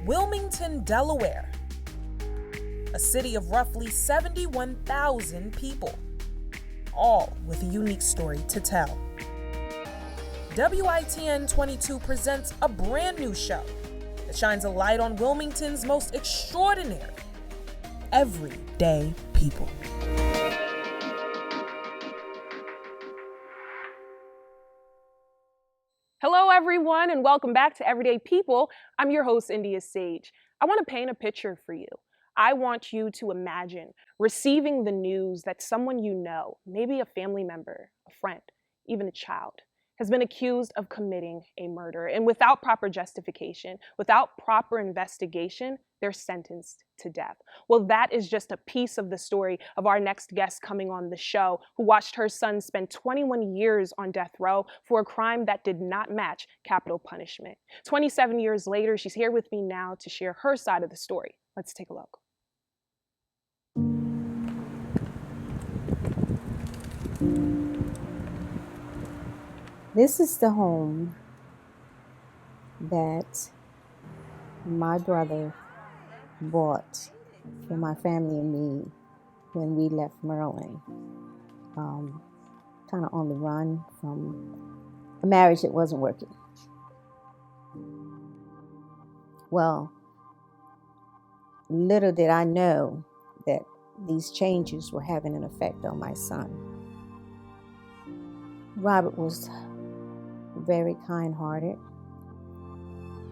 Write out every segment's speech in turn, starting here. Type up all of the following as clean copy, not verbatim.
Wilmington, Delaware, a city of roughly 71,000 people, all with a unique story to tell. WITN 22 presents a brand new show that shines a light on Wilmington's most extraordinary, everyday people. Hello, everyone, and welcome back to Everyday People. I'm your host, India Sage. I want to paint a picture for you. I want you to imagine receiving the news that someone you know, maybe a family member, a friend, even a child, has been accused of committing a murder. And without proper justification, without proper investigation, they're sentenced to death. Well, that is just a piece of the story of our next guest coming on the show, who watched her son spend 21 years on death row for a crime that did not match capital punishment. 27 years later, she's here with me now to share her side of the story. Let's take a look. This is the home that my brother bought for my family and me when we left Maryland, kind of on the run from a marriage that wasn't working. Well, little did I know that these changes were having an effect on my son. Robert was very kind-hearted,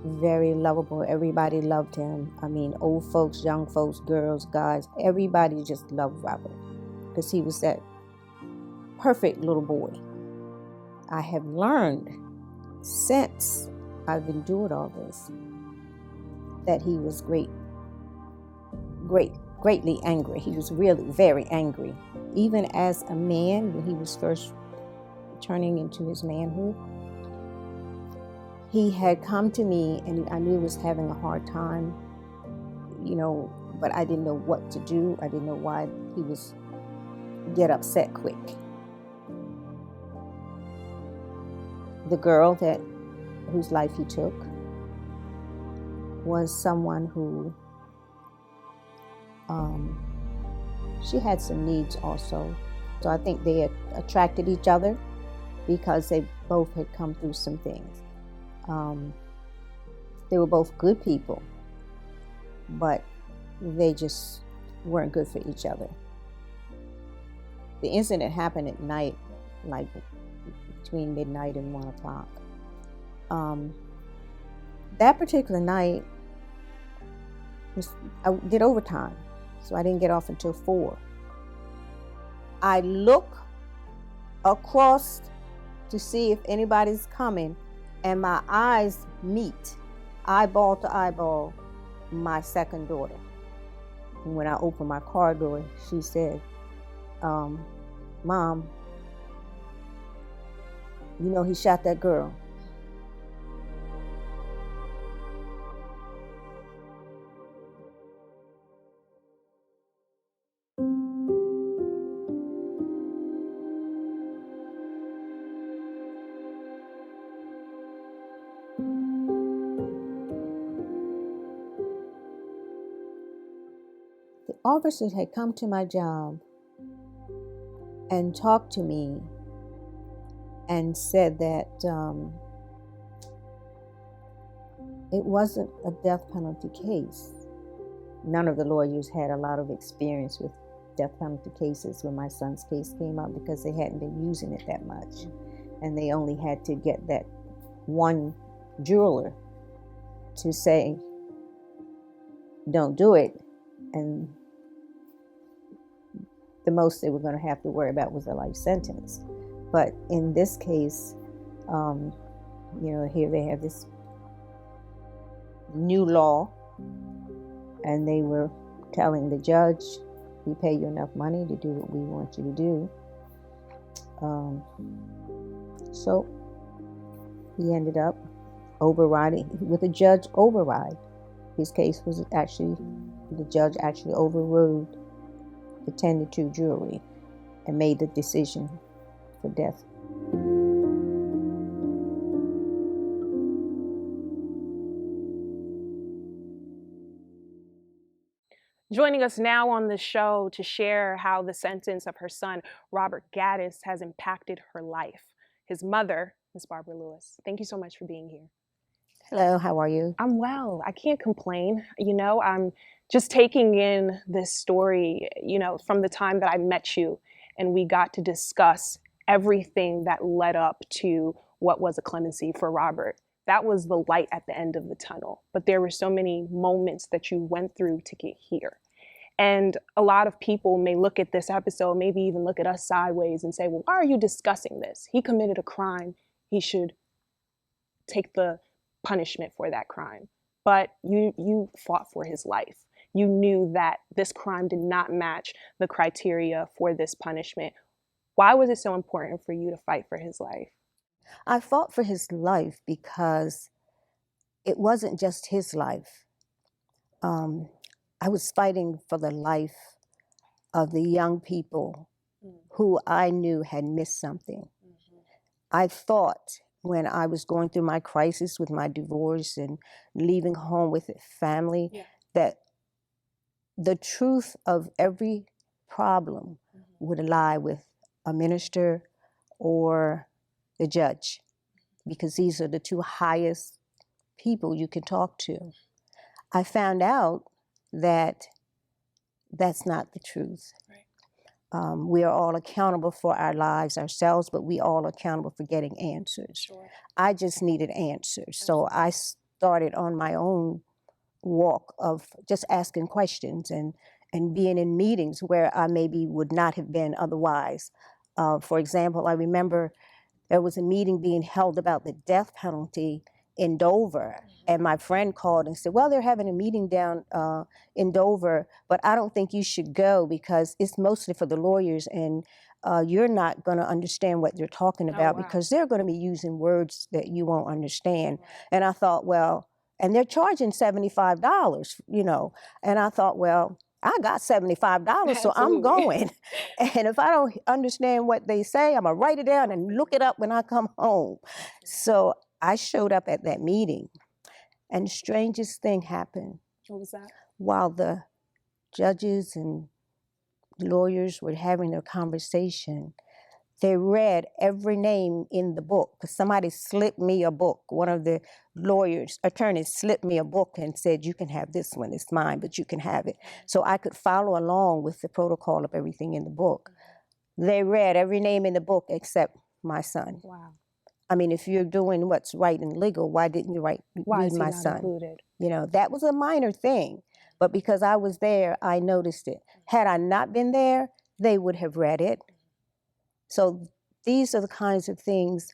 very lovable. Everybody loved him. I mean, old folks, young folks, girls, guys, everybody just loved Robert because he was that perfect little boy. I have learned since I've endured all this that he was greatly angry. He was really very angry. Even as a man, when he was first turning into his manhood, he had come to me and I knew he was having a hard time, but I didn't know what to do. I didn't know why he was get upset quick. The girl whose life he took was someone who, she had some needs also. So I think they had attracted each other because they both had come through some things. They were both good people, but they just weren't good for each other. The incident happened at night, like between midnight and 1 o'clock. That particular night, I did overtime, so I didn't get off until 4. I look across to see if anybody's coming, and my eyes meet, eyeball to eyeball, my second daughter. And when I opened my car door, she said, Mom, he shot that girl. Officers had come to my job and talked to me and said that it wasn't a death penalty case. None of the lawyers had a lot of experience with death penalty cases when my son's case came up because they hadn't been using it that much. And they only had to get that one juror to say, don't do it. And the most they were going to have to worry about was a life sentence. But in this case, here they have this new law, and they were telling the judge, we pay you enough money to do what we want you to do. So he ended up overriding, with a judge override. His case was the judge actually overruled the 10-2 jury and made the decision for death. Joining us now on the show to share how the sentence of her son, Robert Gaddis, has impacted her life. His mother, Ms. Barbara Lewis. Thank you so much for being here. Hello, how are you? I'm well. I can't complain. I'm just taking in this story, from the time that I met you and we got to discuss everything that led up to what was a clemency for Robert. That was the light at the end of the tunnel. But there were so many moments that you went through to get here. And a lot of people may look at this episode, maybe even look at us sideways and say, well, why are you discussing this? He committed a crime. He should take the punishment for that crime. But you fought for his life. You knew that this crime did not match the criteria for this punishment. Why was it so important for you to fight for his life? I fought for his life because it wasn't just his life. I was fighting for the life of the young people who I knew had missed something. I thought when I was going through my crisis with my divorce and leaving home with a family, that the truth of every problem would lie with a minister or the judge, because these are the two highest people you can talk to. I found out that that's not the truth. Right. We are all accountable for our lives ourselves, but we all are accountable for getting answers. Sure. I just needed answers. So I started on my own walk of just asking questions and being in meetings where I maybe would not have been otherwise. For example, I remember there was a meeting being held about the death penalty in Dover, and my friend called and said, well, they're having a meeting down in Dover, but I don't think you should go because it's mostly for the lawyers, and you're not going to understand what they're talking about because they're going to be using words that you won't understand. And I thought, well, and they're charging $75, and I thought, well, I got $75, so I'm going. And if I don't understand what they say, I'm going to write it down and look it up when I come home. So I showed up at that meeting, and the strangest thing happened. What was that? While the judges and lawyers were having their conversation, they read every name in the book, because somebody slipped me a book. One of the attorneys slipped me a book and said, you can have this one, it's mine, but you can have it. So I could follow along with the protocol of everything in the book. They read every name in the book except my son. Wow. I mean, if you're doing what's right and legal, why didn't you read my son? Included? That was a minor thing, but because I was there, I noticed it. Had I not been there, they would have read it. So these are the kinds of things,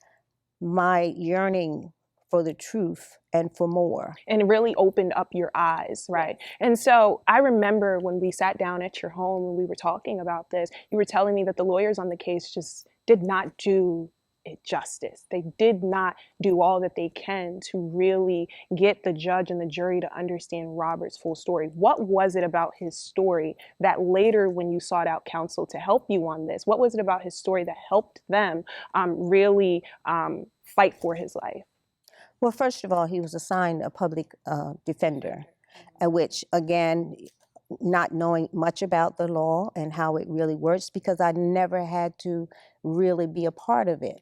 my yearning for the truth and for more. And it really opened up your eyes, right? And so I remember when we sat down at your home and we were talking about this, you were telling me that the lawyers on the case just did not do it justice. They did not do all that they can to really get the judge and the jury to understand Robert's full story. What was it about his story that later, when you sought out counsel to help you on this, what was it about his story that helped them really fight for his life? Well, first of all, he was assigned a public defender, which, again, not knowing much about the law and how it really works, because I never had to really be a part of it.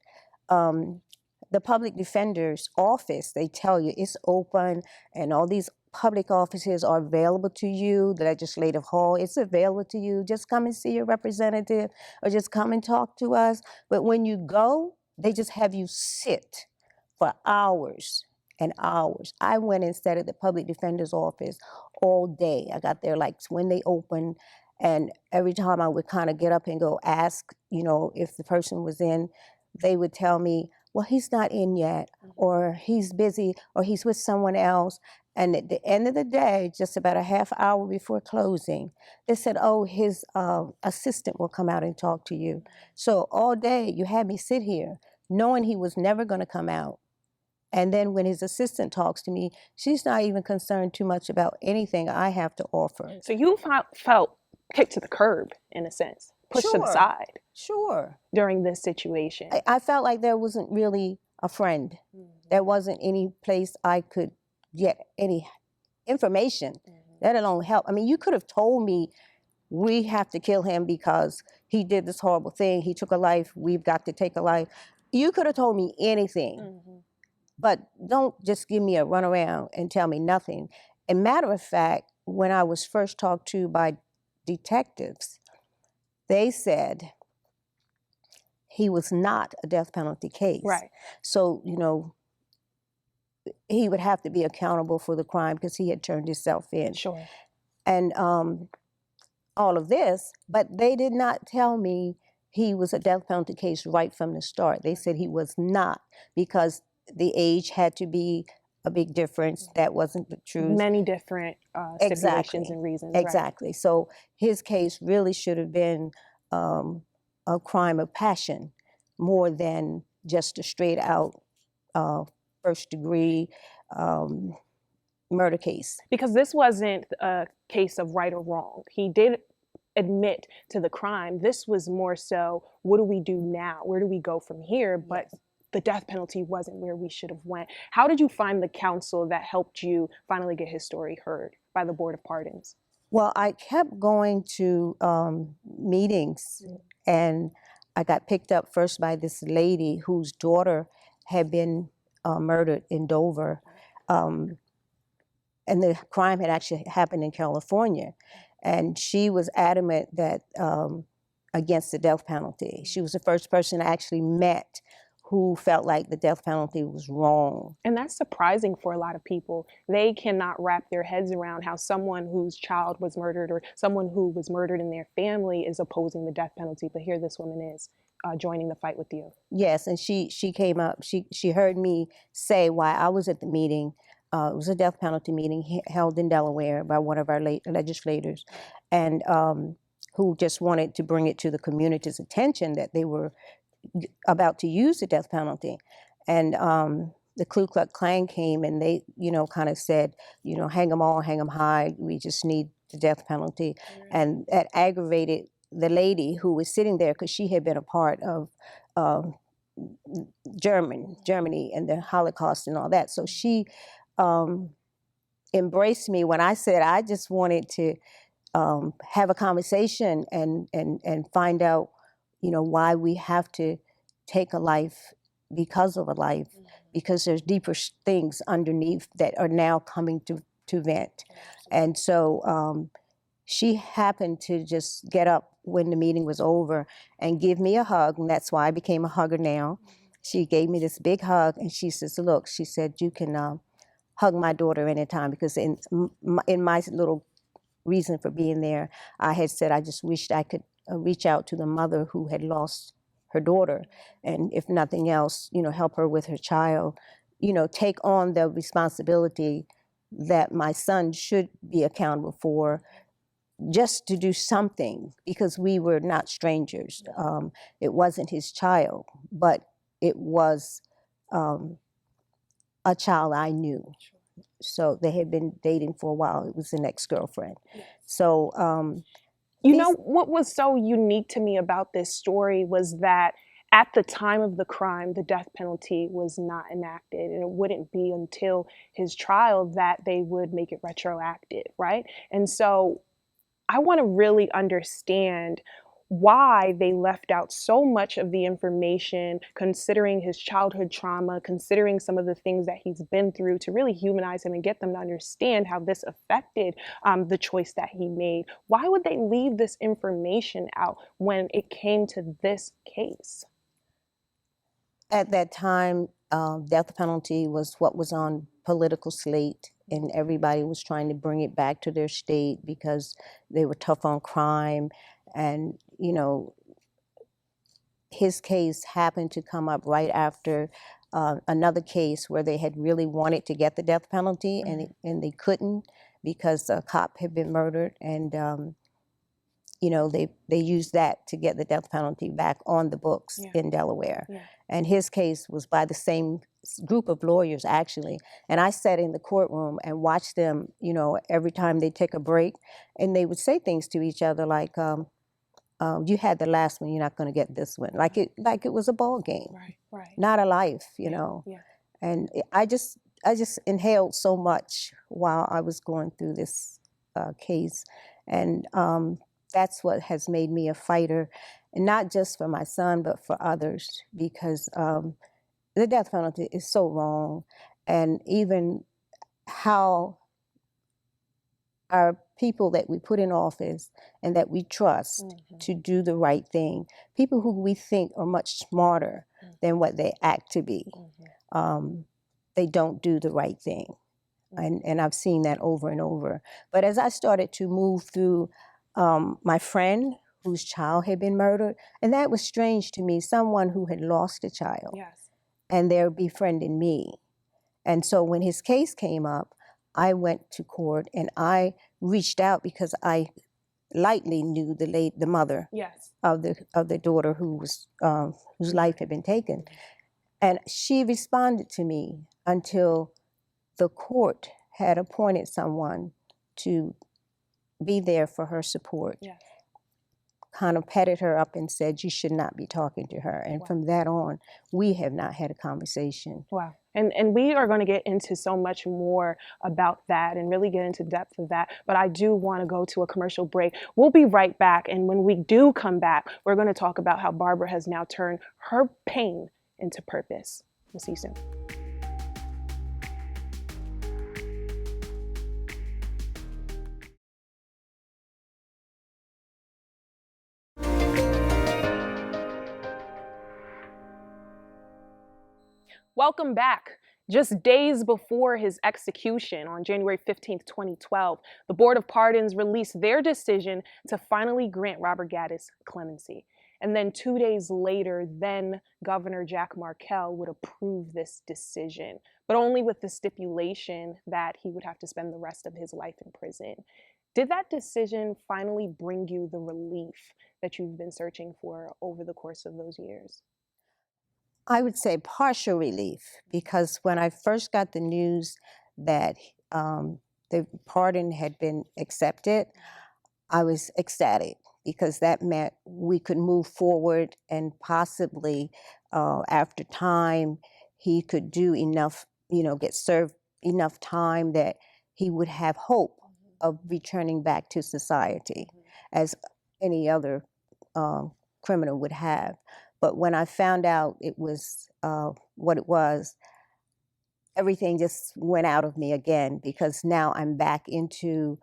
The public defender's office, they tell you it's open and all these public offices are available to you. The legislative hall, it's available to you. Just come and see your representative or just come and talk to us. But when you go, they just have you sit for hours and hours. I went and sat at the public defender's office all day. I got there like when they opened, and every time I would kind of get up and go ask, if the person was in, they would tell me, well, he's not in yet, or he's busy, or he's with someone else. And at the end of the day, just about a half hour before closing, they said, oh, his assistant will come out and talk to you. So all day you had me sit here knowing he was never going to come out. And then when his assistant talks to me, she's not even concerned too much about anything I have to offer. So you felt kicked to the curb, in a sense, pushed to the side. Sure. During this situation. I felt like there wasn't really a friend. There wasn't any place I could get any information let alone help. I mean, you could have told me we have to kill him because he did this horrible thing. He took a life. We've got to take a life. You could have told me anything, but don't just give me a runaround and tell me nothing. And matter of fact, when I was first talked to by detectives, they said he was not a death penalty case. Right. So, you know, he would have to be accountable for the crime because he had turned himself in. Sure. And all of this, but they did not tell me he was a death penalty case right from the start. They said he was not because the age had to be a big difference. That wasn't the truth. Many different stipulations and reasons. Exactly. Right. So his case really should have been a crime of passion more than just a straight out first degree murder case. Because this wasn't a case of right or wrong. He did admit to the crime. This was more so, what do we do now? Where do we go from here? But the death penalty wasn't where we should have went. How did you find the counsel that helped you finally get his story heard by the Board of Pardons? Well, I kept going to meetings, and I got picked up first by this lady whose daughter had been murdered in Dover. And the crime had actually happened in California. And she was adamant that against the death penalty. She was the first person I actually met who felt like the death penalty was wrong. And that's surprising for a lot of people. They cannot wrap their heads around how someone whose child was murdered or someone who was murdered in their family is opposing the death penalty. But here this woman is joining the fight with you. Yes, and she came up, she heard me say why I was at the meeting. It was a death penalty meeting held in Delaware by one of our legislators, and who just wanted to bring it to the community's attention that they were about to use the death penalty. And the Ku Klux Klan came and they, you know, kind of said, you know, hang them all, hang them high. We just need the death penalty. And that aggravated the lady who was sitting there because she had been a part of Germany and the Holocaust and all that. So she embraced me when I said I just wanted to have a conversation and find out, you know, why we have to take a life because of a life, because there's deeper things underneath that are now coming to vent. And so she happened to just get up when the meeting was over and give me a hug, and that's why I became a hugger now. She gave me this big hug, and she says, look, she said, you can hug my daughter anytime, because in my little reason for being there, I had said I just wished I could reach out to the mother who had lost her daughter, and if nothing else, you know, help her with her child, you know, take on the responsibility that my son should be accountable for, just to do something, because we were not strangers. It wasn't his child, but it was a child I knew. So they had been dating for a while. It was an ex-girlfriend. So you know, what was so unique to me about this story was that at the time of the crime, the death penalty was not enacted, and it wouldn't be until his trial that they would make it retroactive, right? And so I want to really understand why they left out so much of the information, considering his childhood trauma, considering some of the things that he's been through, to really humanize him and get them to understand how this affected the choice that he made. Why would they leave this information out when it came to this case? At that time, death penalty was what was on political slate, and everybody was trying to bring it back to their state because they were tough on crime. And, you know, his case happened to come up right after another case where they had really wanted to get the death penalty, and they couldn't because a cop had been murdered. And, you know, they used that to get the death penalty back on the books in Delaware. And his case was by the same group of lawyers, actually. And I sat in the courtroom and watched them, you know, every time they take a break, and they would say things to each other like, you had the last one, you're not going to get this one. Like it was a ball game, not a life, you know. And I just inhaled so much while I was going through this case. And that's what has made me a fighter, and not just for my son, but for others, because the death penalty is so wrong. And even how our people that we put in office and that we trust to do the right thing, people who we think are much smarter than what they act to be, they don't do the right thing. And I've seen that over and over. But as I started to move through my friend whose child had been murdered, and that was strange to me, someone who had lost a child, and they're befriending me. And so when his case came up, I went to court and I reached out because I lightly knew the mother of the daughter whose life had been taken. And she responded to me until the court had appointed someone to be there for her support. Kind of petted her up and said, you should not be talking to her. And from that on, we have not had a conversation. Wow. And we are going to get into so much more about that and really get into depth of that. But I do want to go to a commercial break. We'll be right back. And when we do come back, we're going to talk about how Barbara has now turned her pain into purpose. We'll see you soon. Welcome back. Just days before his execution on January 15th, 2012, the Board of Pardons released their decision to finally grant Robert Gaddis clemency. And then 2 days later, then Governor Jack Markell would approve this decision, but only with the stipulation that he would have to spend the rest of his life in prison. Did that decision finally bring you the relief that you've been searching for over the course of those years? I would say partial relief, because when I first got the news that the pardon had been accepted, I was ecstatic, because that meant we could move forward and possibly after time he could do enough, get served enough time that he would have hope of returning back to society as any other criminal would have. But when I found out it was what it was, everything just went out of me again, because now I'm back into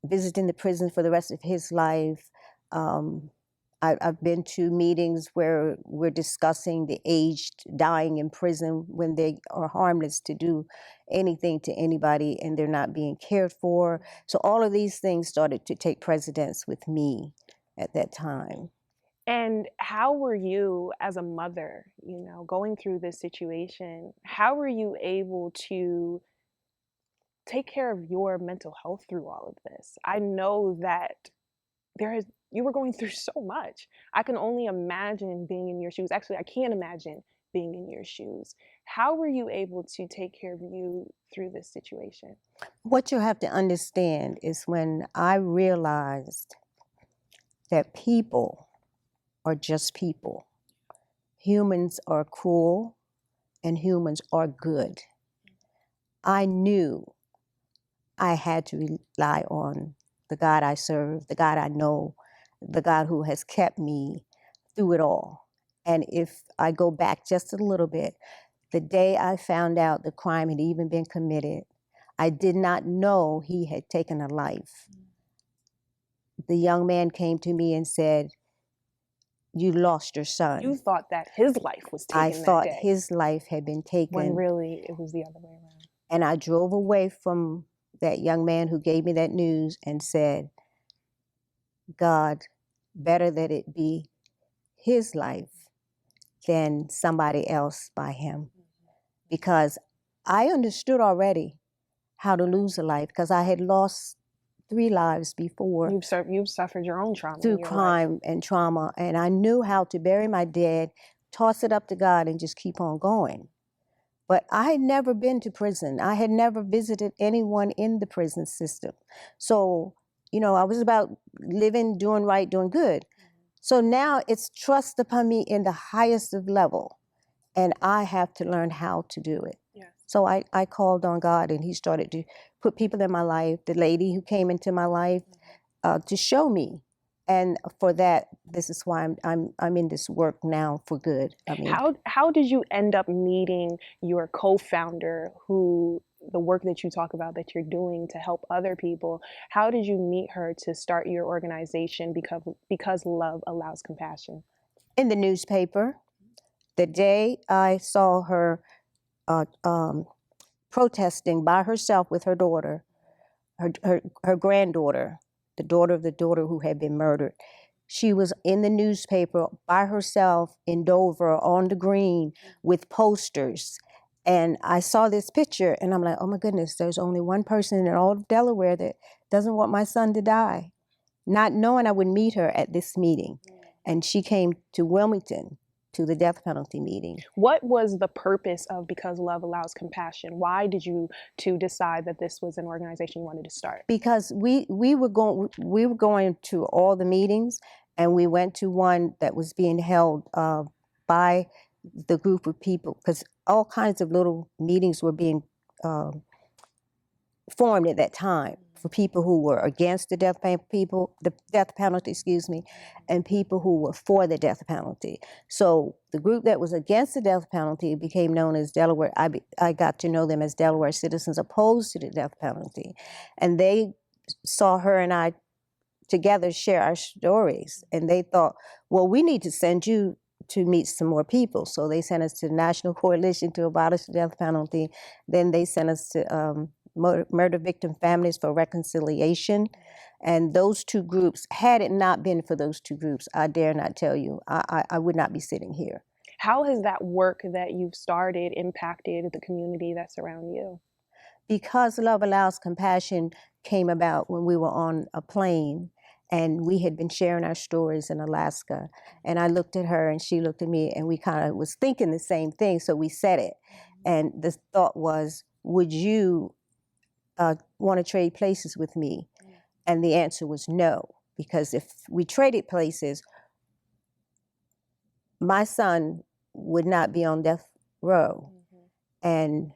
visiting the prison for the rest of his life. I've been to meetings where we're discussing the aged dying in prison when they are harmless to do anything to anybody and they're not being cared for. So all of these things started to take precedence with me at that time. And how were you as a mother, going through this situation? How were you able to take care of your mental health through all of this? I know that you were going through so much. I can only imagine being in your shoes. Actually, I can't imagine being in your shoes. How were you able to take care of you through this situation? What you have to understand is when I realized that people are just people. Humans are cruel and humans are good. I knew I had to rely on the God I serve, the God I know, the God who has kept me through it all. And if I go back just a little bit, the day I found out the crime had even been committed, I did not know he had taken a life. The young man came to me and said, "You lost your son." You thought that his life was taken I that thought day, his life had been taken. when really it was the other way around. And I drove away from that young man who gave me that news and said, God, better that it be his life than somebody else by him. Because I understood already how to lose a life, because I had lost 3 lives before. You've suffered your own trauma through in your crime life. and trauma, and I knew how to bury my dead, toss it up to God, and just keep on going. But I had never been to prison. I had never visited anyone in the prison system. So, I was about living, doing right, doing good. So now it's trust upon me in the highest of level, and I have to learn how to do it. Yes. So I called on God, and he started to put people in my life, the lady who came into my life to show me. And for that, this is why I'm in this work now for good. I mean, how did you end up meeting your co-founder, who the work that you talk about that you're doing to help other people? How did you meet her to start your organization, because love allows compassion? in the newspaper, the day I saw her protesting by herself with her daughter, her granddaughter, the daughter who had been murdered. She was in the newspaper by herself in Dover on the green with posters. And I saw this picture and I'm like, oh my goodness, there's only one person in all of Delaware that doesn't want my son to die. Not knowing I would meet her at this meeting. And she came to Wilmington to the death penalty meeting. What was the purpose of Because Love Allows Compassion? Why did you two decide that this was an organization you wanted to start? Because we were going to all the meetings, and we went to one that was being held by the group of people, because all kinds of little meetings were being formed at that time for people who were against the death penalty, and people who were for the death penalty. So the group that was against the death penalty became known as Delaware. I got to know them as Delaware Citizens Opposed to the Death Penalty, and they saw her and I together share our stories, and they thought, well, we need to send you to meet some more people. So they sent us to the National Coalition to Abolish the Death Penalty. Then they sent us to Murder Victim Families for Reconciliation. And those two groups, had it not been for those two groups, I dare not tell you, I would not be sitting here. How has that work that you've started impacted the community that's around you? Because Love Allows Compassion came about when we were on a plane, and we had been sharing our stories in Alaska. And I looked at her and she looked at me, and we kind of was thinking the same thing, so we said it. And the thought was, would you want to trade places with me? And the answer was no, because if we traded places, my son would not be on death row, and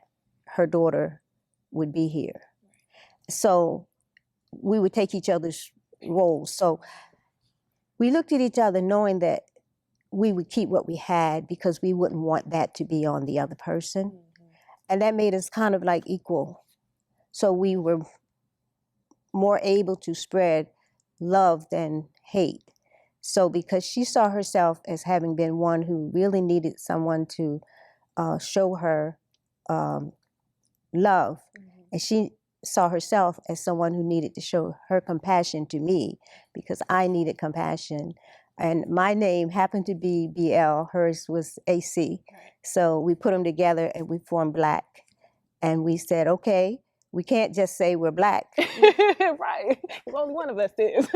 her daughter would be here. So we would take each other's roles. So we looked at each other knowing that we would keep what we had, because we wouldn't want that to be on the other person. And that made us kind of like equal. So we were more able to spread love than hate. So because she saw herself as having been one who really needed someone to show her love, and she saw herself as someone who needed to show her compassion to me, because I needed compassion. And my name happened to be BL, hers was AC. So we put them together and we formed Black. And we said, okay, we can't just say we're Black. Right. Only one of us is.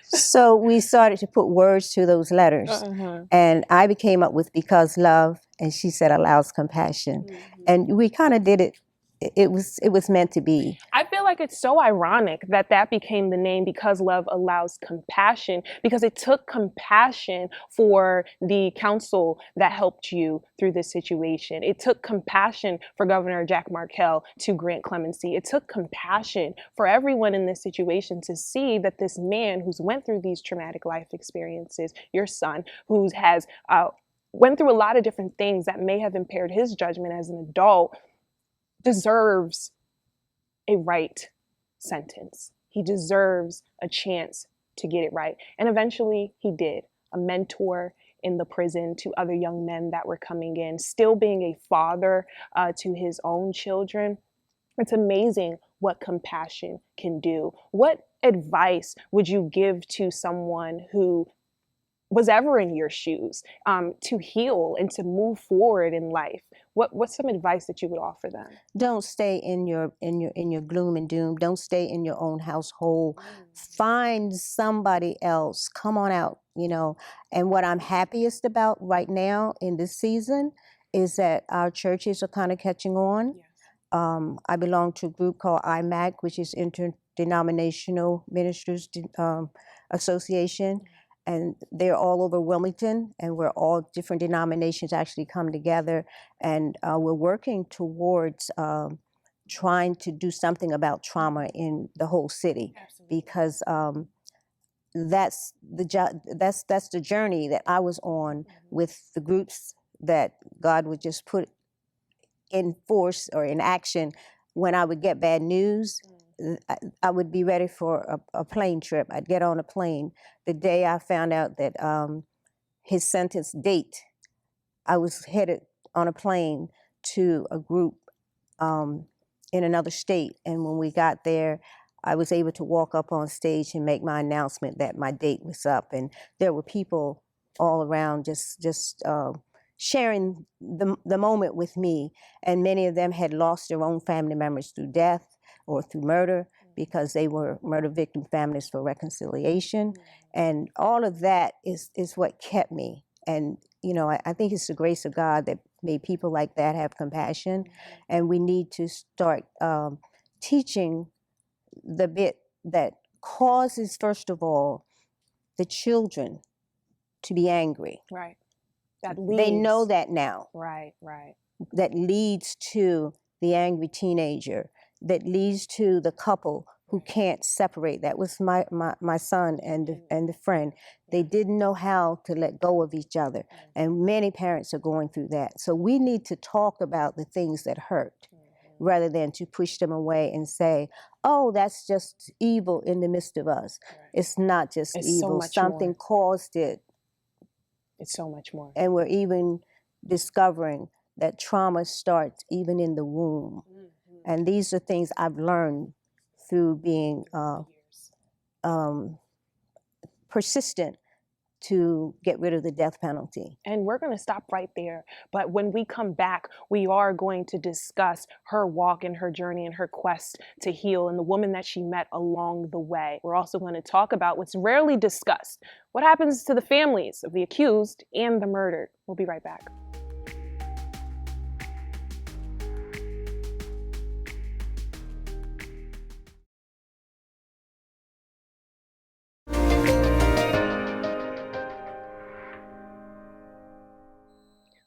So we started to put words to those letters. And I came up with Because Love, and she said Allows Compassion. And we kind of did it. It was meant to be. I feel like it's so ironic that that became the name, Because Love Allows Compassion, because it took compassion for the council that helped you through this situation. It took compassion for Governor Jack Markell to grant clemency. It took compassion for everyone in this situation to see that this man who's went through these traumatic life experiences, your son, who has went through a lot of different things that may have impaired his judgment as an adult, deserves a right sentence. He deserves a chance to get it right. And eventually he did. A mentor in the prison to other young men that were coming in, still being a father to his own children. It's amazing what compassion can do. What advice would you give to someone who was ever in your shoes to heal and to move forward in life? What's some advice that you would offer them? Don't stay in your gloom and doom. Don't stay in your own household. Find somebody else. Come on out, you know. And what I'm happiest about right now in this season is that our churches are kind of catching on. Yes. I belong to a group called IMAC, which is Interdenominational Ministers Association. and they're all over Wilmington, and we're all different denominations actually come together, and we're working towards trying to do something about trauma in the whole city. Absolutely. Because that's the journey that I was on with the groups that God would just put in force or in action. When I would get bad news, I would be ready for a plane trip. I'd get on a plane. The day I found out that his sentence date, I was headed on a plane to a group in another state. And when we got there, I was able to walk up on stage and make my announcement that my date was up. And there were people all around just sharing the moment with me. And many of them had lost their own family members through death or through murder, because they were murder victim families for reconciliation. And all of that is what kept me. And, you know, I think it's the grace of God that made people like that have compassion. And we need to start teaching the bit that causes, first of all, the children to be angry. Right. That leads. They know that now. Right, right. That leads to the angry teenager, that leads to the couple who can't separate. That was my son and the friend. They didn't know how to let go of each other. And many parents are going through that. So we need to talk about the things that hurt, rather than to push them away and say, oh, that's just evil in the midst of us. Right. It's not just evil. Something caused it. It's so much more. And we're even discovering that trauma starts even in the womb. And these are things I've learned through being persistent to get rid of the death penalty. And we're going to stop right there. But when we come back, we are going to discuss her walk and her journey and her quest to heal and the woman that she met along the way. We're also going to talk about what's rarely discussed: what happens to the families of the accused and the murdered. We'll be right back.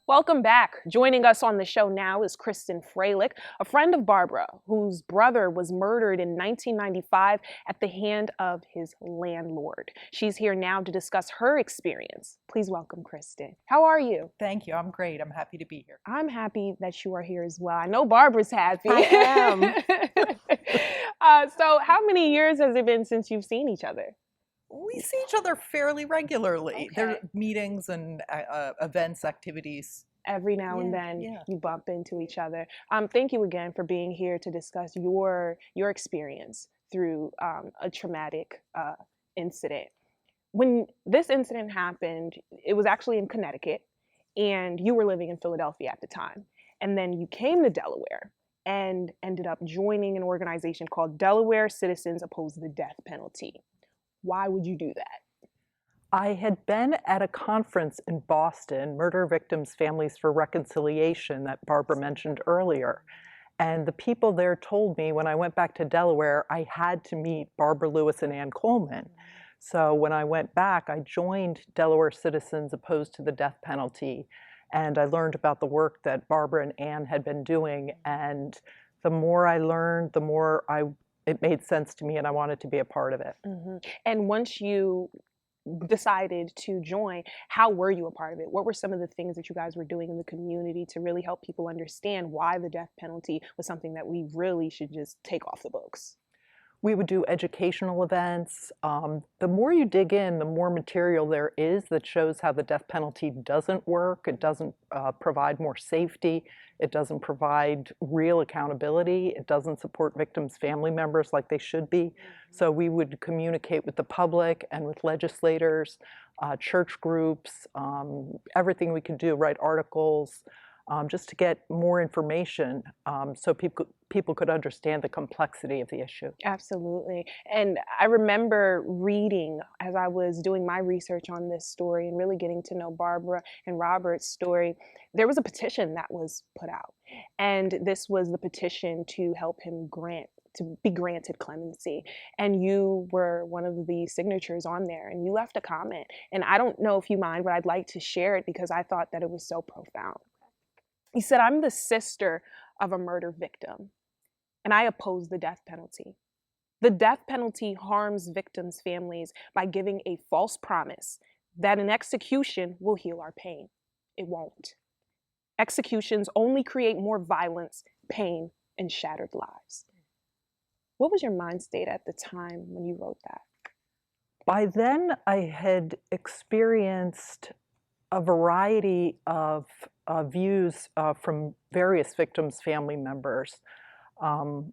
Welcome back. Joining us on the show now is Kristen Freilich, a friend of Barbara, whose brother was murdered in 1995 at the hand of his landlord. She's here now to discuss her experience. Please welcome Kristen. How are you? Thank you. I'm great. I'm happy to be here. I'm happy that you are here as well. I know Barbara's happy. I am. So how many years has it been since you've seen each other? We see each other fairly regularly. Okay. There are meetings and events, activities. Every now and then you bump into each other. Thank you again for being here to discuss your experience through a traumatic incident. When this incident happened, it was actually in Connecticut, and you were living in Philadelphia at the time. And then you came to Delaware and ended up joining an organization called Delaware Citizens Oppose the Death Penalty. Why would you do that? I had been at a conference in Boston, Murder Victims Families for Reconciliation, that Barbara mentioned earlier. And the people there told me when I went back to Delaware, I had to meet Barbara Lewis and Ann Coleman. So when I went back, I joined Delaware Citizens Opposed to the Death Penalty. And I learned about the work that Barbara and Ann had been doing. And the more I learned, the more it made sense to me, and I wanted to be a part of it. And once you decided to join, how were you a part of it? What were some of the things that you guys were doing in the community to really help people understand why the death penalty was something that we really should just take off the books? We would do educational events. The more you dig in, the more material there is that shows how the death penalty doesn't work. It doesn't provide more safety. It doesn't provide real accountability. It doesn't support victims' family members like they should be. So we would communicate with the public and with legislators, church groups, everything we could do, write articles. just to get more information so people could understand the complexity of the issue. Absolutely. And I remember reading as I was doing my research on this story and really getting to know Barbara and Robert's story, there was a petition that was put out. And this was the petition to help him be granted clemency. And you were one of the signatures on there, and you left a comment. And I don't know if you mind, but I'd like to share it because I thought that it was so profound. You said, "I'm the sister of a murder victim, and I oppose the death penalty. The death penalty harms victims' families by giving a false promise that an execution will heal our pain. It won't. Executions only create more violence, pain, and shattered lives." What was your mind state at the time when you wrote that? By then, I had experienced a variety of views from various victims' family members.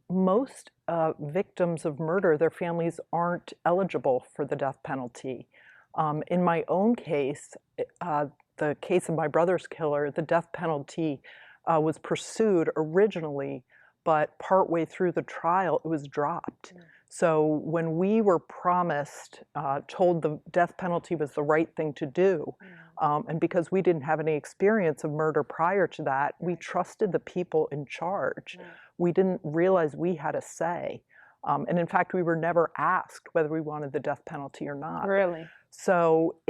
Most victims of murder, their families aren't eligible for the death penalty. In my own case, the case of my brother's killer, the death penalty was pursued originally, but partway through the trial, it was dropped. So when we were promised, told the death penalty was the right thing to do, and because we didn't have any experience of murder prior to that, we trusted the people in charge. We didn't realize we had a say. And in fact, we were never asked whether we wanted the death penalty or not. Really? So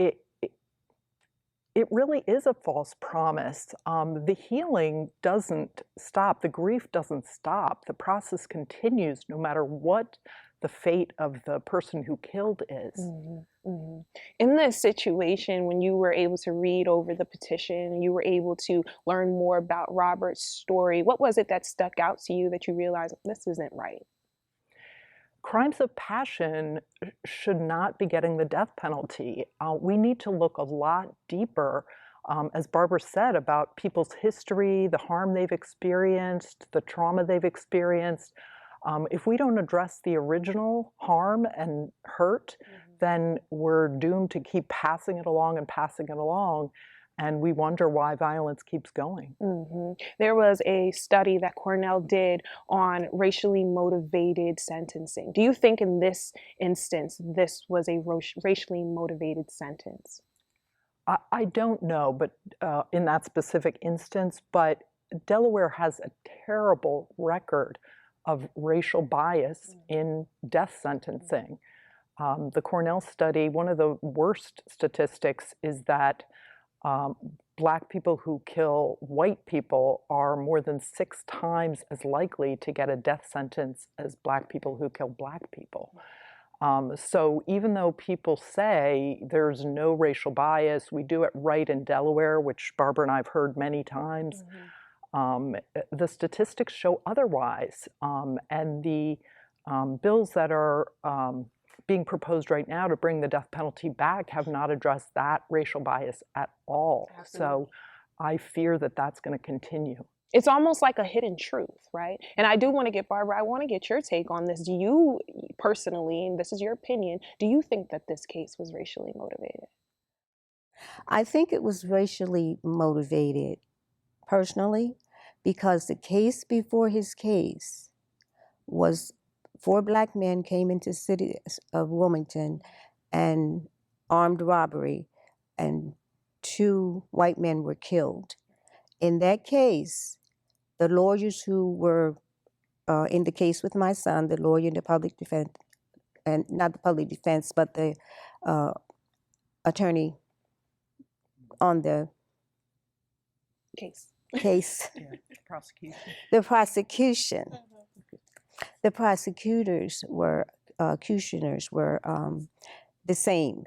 it really is a false promise. The healing doesn't stop. The grief doesn't stop. The process continues no matter what the fate of the person who killed is. In this situation, when you were able to read over the petition and you were able to learn more about Robert's story, what was it that stuck out to you that you realized this isn't right? Crimes of passion should not be getting the death penalty. We need to look a lot deeper, as Barbara said, about people's history, the harm they've experienced, the trauma they've experienced. If we don't address the original harm and hurt, then we're doomed to keep passing it along and passing it along. And we wonder why violence keeps going. There was a study that Cornell did on racially motivated sentencing. Do you think in this instance, this was a racially motivated sentence? I don't know, but in that specific instance, but Delaware has a terrible record of racial bias in death sentencing. The Cornell study, one of the worst statistics is that Black people who kill white people are more than 6 times as likely to get a death sentence as Black people who kill Black people. So even though people say there's no racial bias, we do it right in Delaware, which Barbara and I have heard many times, the statistics show otherwise. And the bills that are being proposed right now to bring the death penalty back have not addressed that racial bias at all. So I fear that that's going to continue. It's almost like a hidden truth, right? And I do want to get, Barbara, I want to get your take on this. Do you personally, and this is your opinion, do you think that this case was racially motivated? I think it was racially motivated personally because the case before his case was 4 Black men came into the city of Wilmington and armed robbery, and 2 white men were killed. In that case, the lawyers who were in the case with my son, the lawyer in the public defense, and not the public defense, but the attorney on the Case. The prosecution. The prosecutors were, executioners were the same.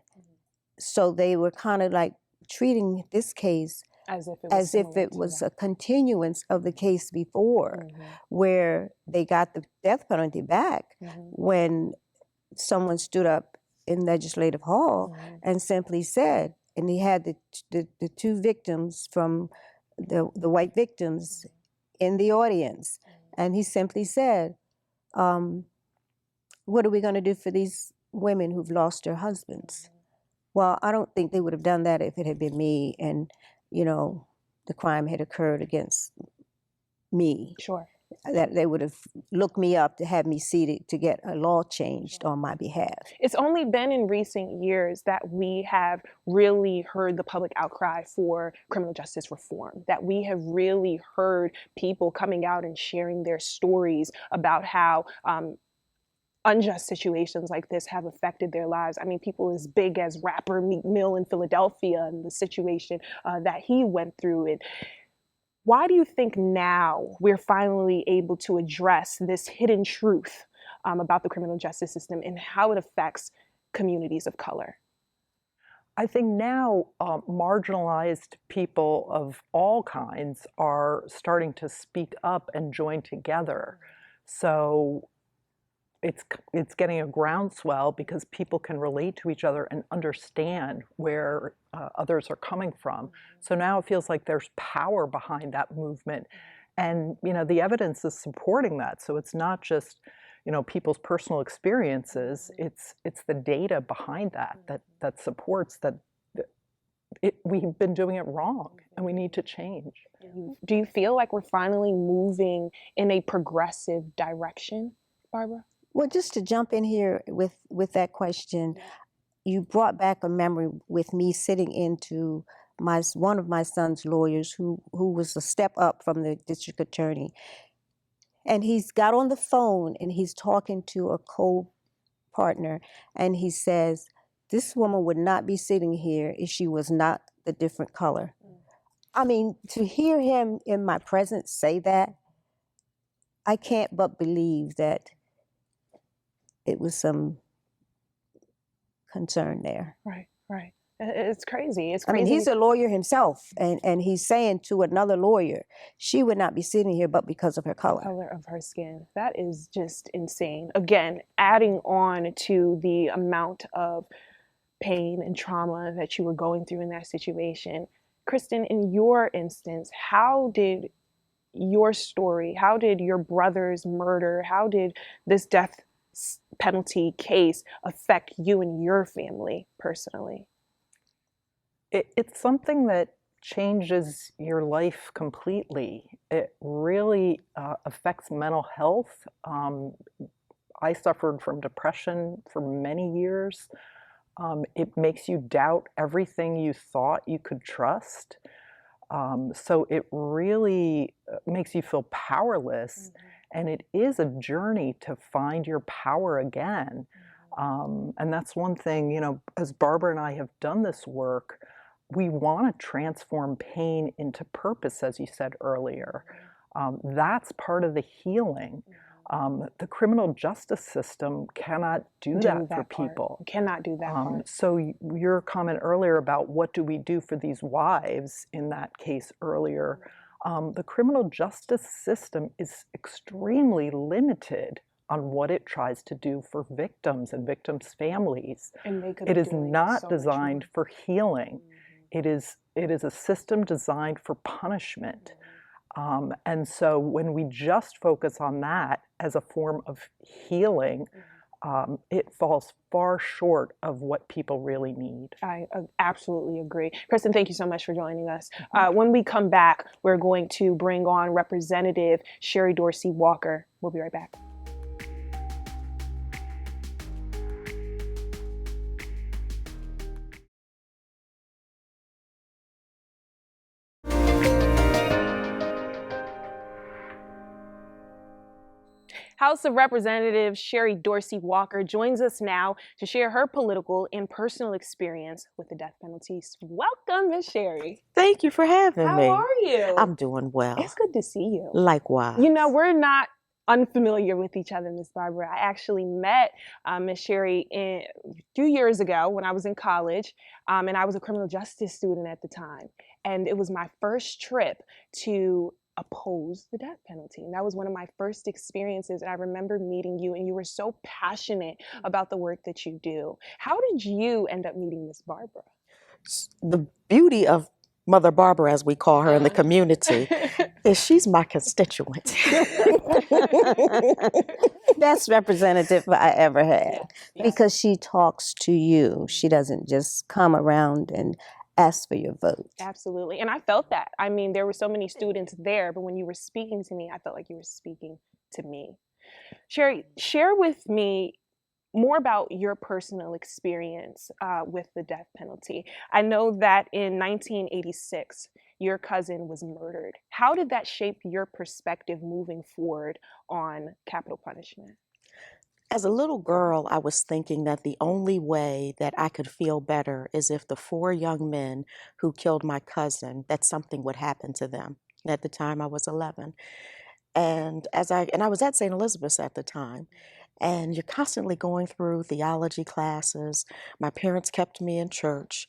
So they were kind of like treating this case as if it was a continuance of the case before, where they got the death penalty back when someone stood up in Legislative Hall and simply said, and he had the 2 victims from the white victims in the audience, and he simply said, what are we going to do for these women who've lost their husbands? Well, I don't think they would have done that if it had been me. And, you know, the crime had occurred against me, Sure. that they would have looked me up to have me seated to get a law changed on my behalf. It's only been in recent years that we have really heard the public outcry for criminal justice reform, that we have really heard people coming out and sharing their stories about how unjust situations like this have affected their lives. I mean, people as big as rapper Meek Mill in Philadelphia and the situation that he went through. And why do you think now we're finally able to address this hidden truth about the criminal justice system and how it affects communities of color? I think now marginalized people of all kinds are starting to speak up and join together. So it's getting a groundswell because people can relate to each other and understand where others are coming from. So now it feels like there's power behind that movement. And, you know, the evidence is supporting that. So it's not just, you know, people's personal experiences, it's the data behind that supports that we've been doing it wrong and we need to change. Do you feel like we're finally moving in a progressive direction, Barbara? Well, just to jump in here with that question, you brought back a memory with me sitting into one of my son's lawyers who was a step up from the district attorney. And he's got on the phone and he's talking to a co-partner and he says, this woman would not be sitting here if she was not a different color. I mean, to hear him in my presence say that, I can't but believe that it was some concern there. Right, right. It's crazy. It's I crazy. mean, he's a lawyer himself, and he's saying to another lawyer, she would not be sitting here but because of her color. The color of her skin. That is just insane. Again, adding on to the amount of pain and trauma that you were going through in that situation. Kristen, in your instance, how did your story, how did your brother's murder, how did this death penalty case affect you and your family personally? It's something that changes your life completely. It really affects mental health. I suffered from depression for many years. It makes you doubt everything you thought you could trust. So it really makes you feel powerless. And it is a journey to find your power again. And that's one thing, you know, as Barbara and I have done this work, we want to transform pain into purpose, as you said earlier. That's part of the healing. The criminal justice system cannot do that for people. Cannot do that part. So your comment earlier about what do we do for these wives in that case earlier, the criminal justice system is extremely limited on what it tries to do for victims and victims' families. It is not designed for healing. It is a system designed for punishment. And so when we just focus on that as a form of healing, it falls far short of what people really need. I absolutely agree. Kristen, thank you so much for joining us. When we come back, we're going to bring on Representative Sherry Dorsey Walker. We'll be right back. House of Representatives Sherry Dorsey Walker joins us now to share her political and personal experience with the death penalty. Welcome, Ms. Sherry. Thank you for having me. How are you? I'm doing well. It's good to see you. Likewise. You know, we're not unfamiliar with each other, Ms. Barbara. I actually met Ms. Sherry a few years ago when I was in college, and I was a criminal justice student at the time. And it was my first trip to oppose the death penalty. And that was one of my first experiences. And I remember meeting you, and you were so passionate about the work that you do. How did you end up meeting Miss Barbara? The beauty of Mother Barbara, as we call her in the community, is she's my constituent. Best representative I ever had, because she talks to you. She doesn't just come around and ask for your vote. Absolutely. And I felt that. I mean, there were so many students there, but when you were speaking to me, I felt like you were speaking to me. Sherry, share with me more about your personal experience with the death penalty. I know that in 1986, your cousin was murdered. How did that shape your perspective moving forward on capital punishment? As a little girl, I was thinking that the only way that I could feel better is if the 4 young men who killed my cousin, that something would happen to them. At the time, I was 11. And I was at St. Elizabeth's at the time. And you're constantly going through theology classes. My parents kept me in church.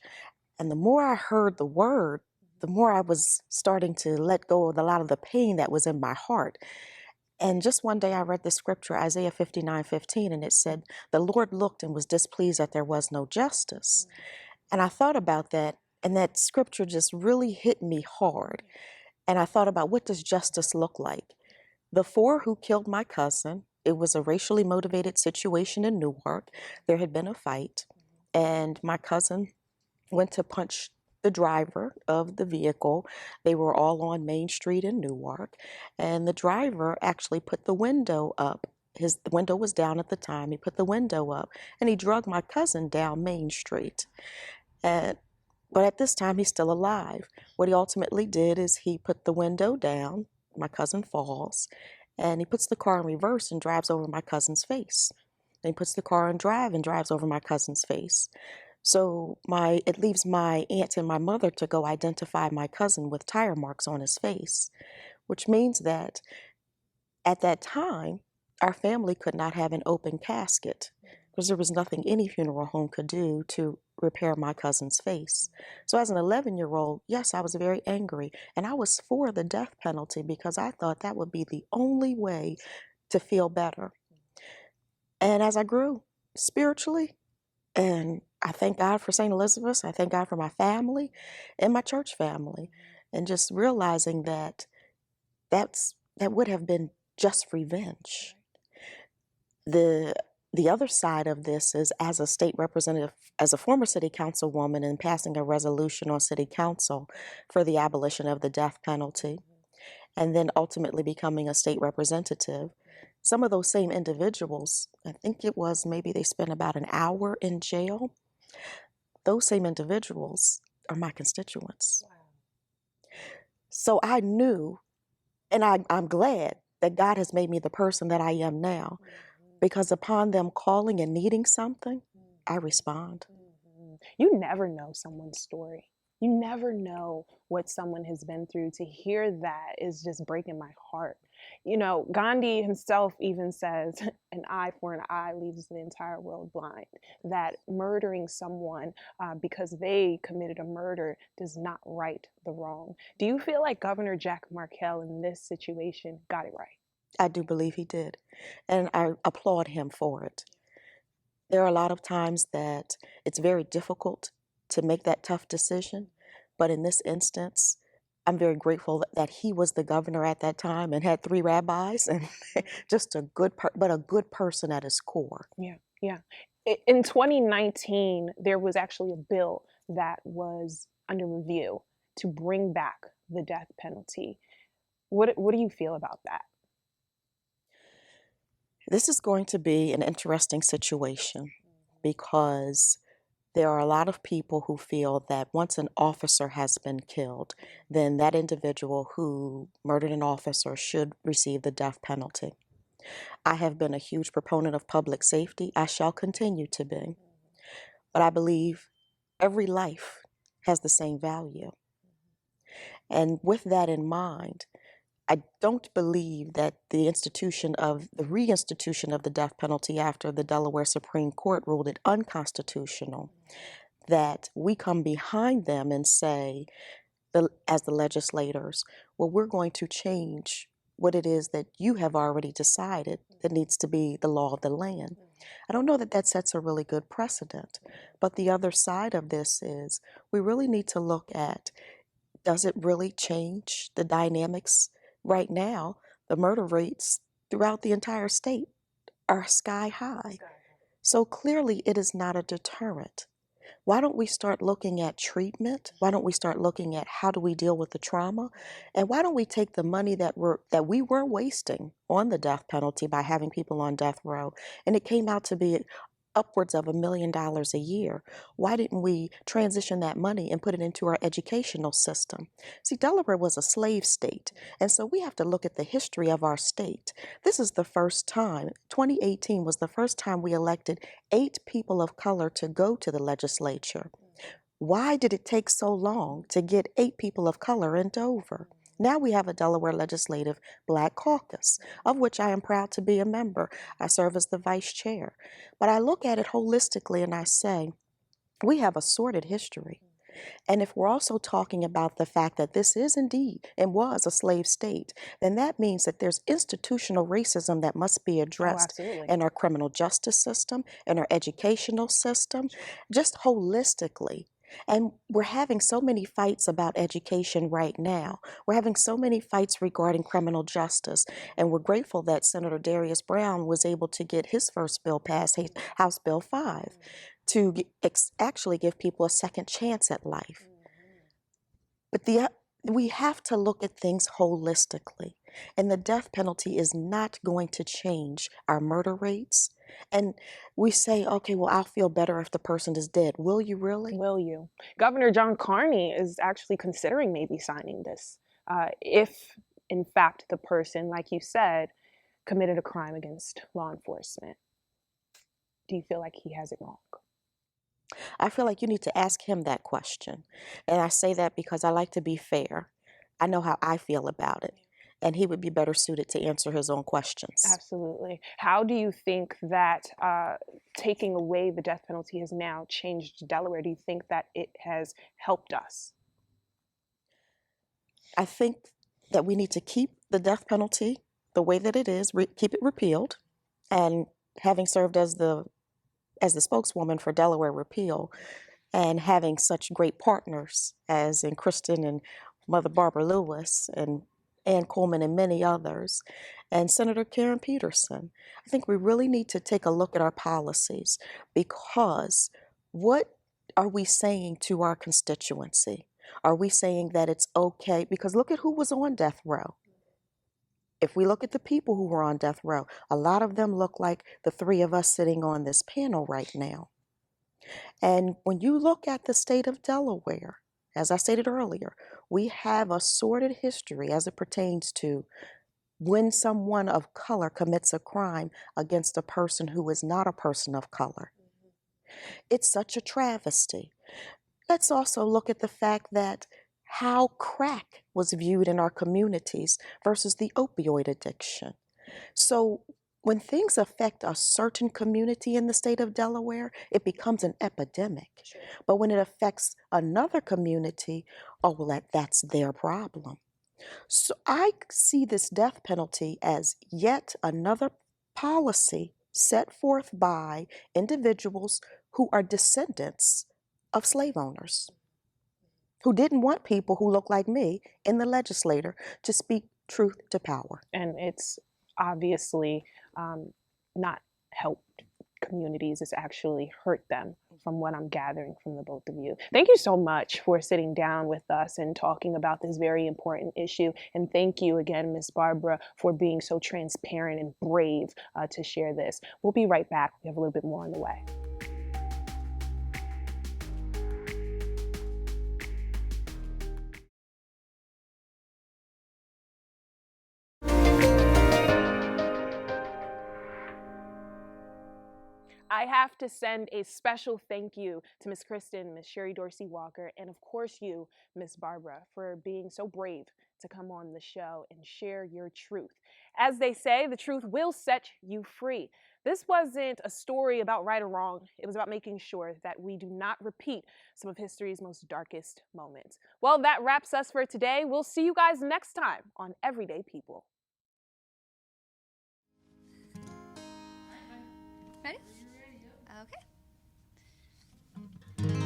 And the more I heard the word, the more I was starting to let go of a lot of the pain that was in my heart. And just one day I read the scripture, Isaiah 59:15, and it said, "The Lord looked and was displeased that there was no justice." And I thought about that, and that scripture just really hit me hard. And I thought about, what does justice look like? The 4 who killed my cousin, it was a racially motivated situation in Newark. There had been a fight, and my cousin went to punch the driver of the vehicle. They were all on Main Street in Newark, and the driver actually put the window up. The window was down at the time. He put the window up, and he dragged my cousin down Main Street. But at this time, he's still alive. What he ultimately did is he put the window down. My cousin falls, and he puts the car in reverse and drives over my cousin's face. And he puts the car in drive and drives over my cousin's face. So it leaves my aunt and my mother to go identify my cousin with tire marks on his face, which means that at that time, our family could not have an open casket because there was nothing any funeral home could do to repair my cousin's face. So as an 11-year-old, yes, I was very angry, and I was for the death penalty because I thought that would be the only way to feel better. And as I grew spiritually, and I thank God for St. Elizabeth's, I thank God for my family and my church family, and just realizing that that would have been just revenge. The other side of this is, as a state representative, as a former city councilwoman, and passing a resolution on city council for the abolition of the death penalty, and then ultimately becoming a state representative, some of those same individuals, I think it was maybe they spent about an hour in jail. Those same individuals are my constituents. Wow. So I knew, and I'm glad that God has made me the person that I am now, because upon them calling and needing something, I respond. You never know someone's story. You never know what someone has been through. To hear that is just breaking my heart. You know, Gandhi himself even says, an eye for an eye leaves the entire world blind. That murdering someone because they committed a murder does not right the wrong. Do you feel like Governor Jack Markell in this situation got it right? I do believe he did, and I applaud him for it. There are a lot of times that it's very difficult to make that tough decision, but in this instance, I'm very grateful that he was the governor at that time and had 3 rabbis and just a good person at his core. Yeah. In 2019, there was actually a bill that was under review to bring back the death penalty. What do you feel about that? This is going to be an interesting situation because there are a lot of people who feel that once an officer has been killed, then that individual who murdered an officer should receive the death penalty. I have been a huge proponent of public safety. I shall continue to be. But I believe every life has the same value. And with that in mind, I don't believe that the reinstitution of the death penalty after the Delaware Supreme Court ruled it unconstitutional, that we come behind them and say, as the legislators, well, we're going to change what it is that you have already decided that needs to be the law of the land. I don't know that that sets a really good precedent, but the other side of this is we really need to look at, does it really change the dynamics? Right now, the murder rates throughout the entire state are sky high. So clearly it is not a deterrent. Why don't we start looking at treatment? Why don't we start looking at how do we deal with the trauma? And why don't we take the money that we were wasting on the death penalty by having people on death row, and it came out to be upwards of $1 million a year. Why didn't we transition that money and put it into our educational system? See, Delaware was a slave state, and so we have to look at the history of our state. This is the first time, 2018 was the first time we elected 8 people of color to go to the legislature. Why did it take so long to get 8 people of color in Dover? Now we have a Delaware Legislative Black Caucus, of which I am proud to be a member. I serve as the vice chair. But I look at it holistically and I say, we have a sordid history. And if we're also talking about the fact that this is indeed and was a slave state, then that means that there's institutional racism that must be addressed in our criminal justice system, in our educational system, just holistically. And we're having so many fights about education right now. We're having so many fights regarding criminal justice. And we're grateful that Senator Darius Brown was able to get his first bill passed, House Bill 5, to actually give people a second chance at life. But we have to look at things holistically. And the death penalty is not going to change our murder rates. And we say, okay, well, I'll feel better if the person is dead. Will you really? Will you? Governor John Carney is actually considering maybe signing this if, in fact, the person, like you said, committed a crime against law enforcement. Do you feel like he has it wrong? I feel like you need to ask him that question. And I say that because I like to be fair. I know how I feel about it. And he would be better suited to answer his own questions. Absolutely. How do you think that taking away the death penalty has now changed Delaware? Do you think that it has helped us? I think that we need to keep the death penalty the way that it is, keep it repealed. And having served as the spokeswoman for Delaware repeal, and having such great partners as in Kristen and Mother Barbara Lewis and Ann Coleman and many others, and Senator Karen Peterson, I think we really need to take a look at our policies, because what are we saying to our constituency? Are we saying that it's okay? Because look at who was on death row. If we look at the people who were on death row, a lot of them look like the 3 of us sitting on this panel right now. And when you look at the state of Delaware, as I stated earlier, we have a sordid history as it pertains to when someone of color commits a crime against a person who is not a person of color. It's such a travesty. Let's also look at the fact that how crack was viewed in our communities versus the opioid addiction. So when things affect a certain community in the state of Delaware, it becomes an epidemic. But when it affects another community, oh, well, that's their problem. So I see this death penalty as yet another policy set forth by individuals who are descendants of slave owners, who didn't want people who look like me in the legislature to speak truth to power. And it's obviously not helped communities, it's actually hurt them, from what I'm gathering from the both of you. Thank you so much for sitting down with us and talking about this very important issue. And thank you again, Ms. Barbara, for being so transparent and brave to share this. We'll be right back. We have a little bit more on the way. I have to send a special thank you to Ms. Kristen, Ms. Sherry Dorsey Walker, and of course you, Ms. Barbara, for being so brave to come on the show and share your truth. As they say, the truth will set you free. This wasn't a story about right or wrong. It was about making sure that we do not repeat some of history's most darkest moments. Well, that wraps us for today. We'll see you guys next time on Everyday People. Ready? Okay. Here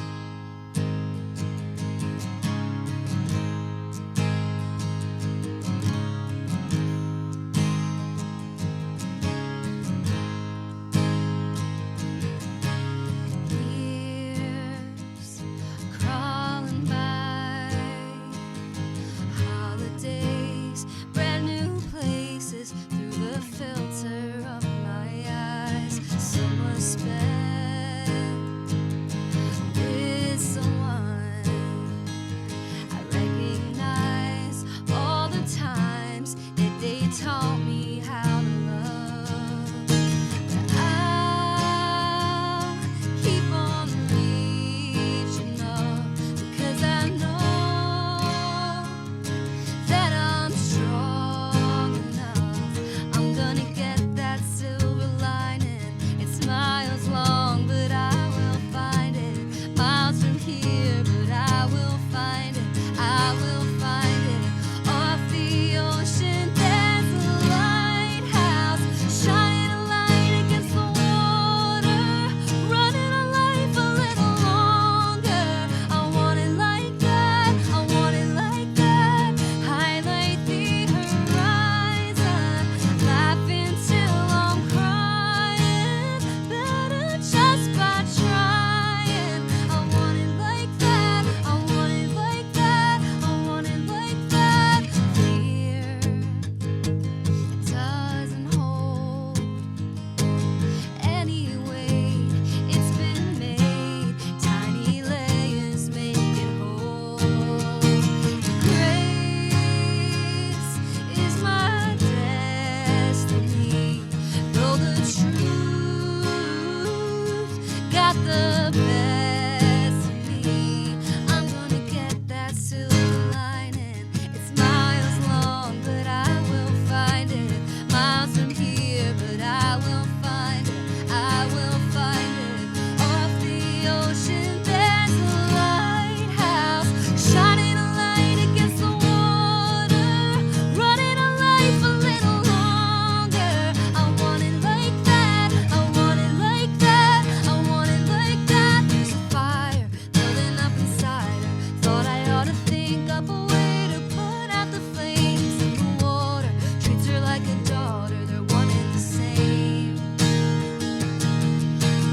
got the best of me. I'm gonna get that silver lining. It's miles long, but I will find it. Miles from here, but I will find it. I will find it. Off the ocean, there's a lighthouse, shining a light against the water, running a life a little longer. I want it like that. I want it like that. I want it like that. There's a fire building up inside her. Thought I ought to think up a way to put out the flames in the water. Treats her like a daughter. They're one and the same.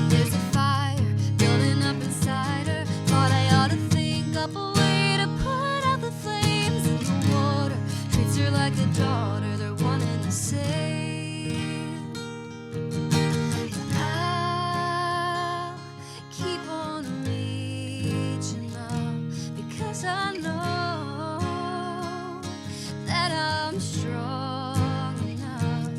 There's a fire building up inside her. Thought I ought to think up a way to put out the flames in the water. Treats her like a daughter. They're one and the same. I'll keep on reaching up because I know that I'm strong enough.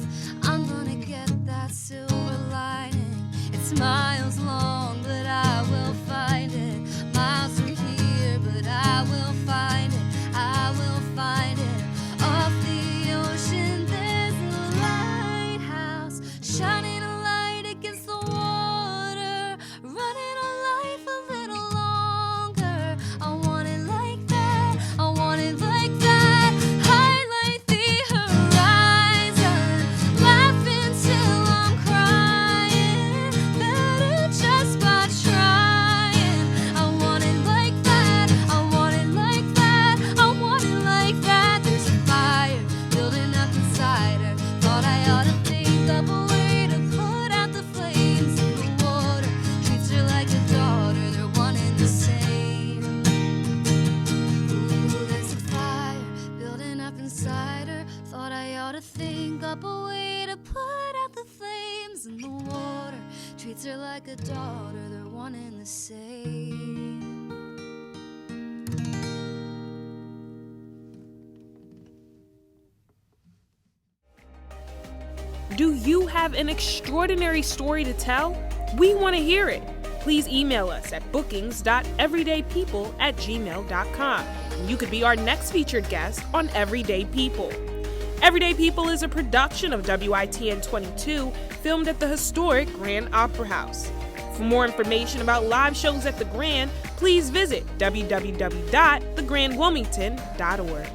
I'm gonna get that silver lining. It's miles long, but I will find it. Miles from here, but I will find it. I will find it. Off the ocean, there's a lighthouse, shining a light against the water, running a life a little longer. I want it like that. I want it like that. Highlight the horizon, laughing till I'm crying. Better just by trying. I want it like that. I want it like that. I want it like that. There's a fire building up inside her. Thought I ought to think up a way to put out the flames in the water. Treats her like a daughter. They're one and the same. Ooh, there's a fire building up inside her. Thought I ought to think up a way to put out the flames in the water. Treats her like a daughter. They're one and the same. Do you have an extraordinary story to tell? We want to hear it. Please email us at bookings.everydaypeople@gmail.com. You could be our next featured guest on Everyday People. Everyday People is a production of WITN 22, filmed at the historic Grand Opera House. For more information about live shows at the Grand, please visit www.thegrandwilmington.org.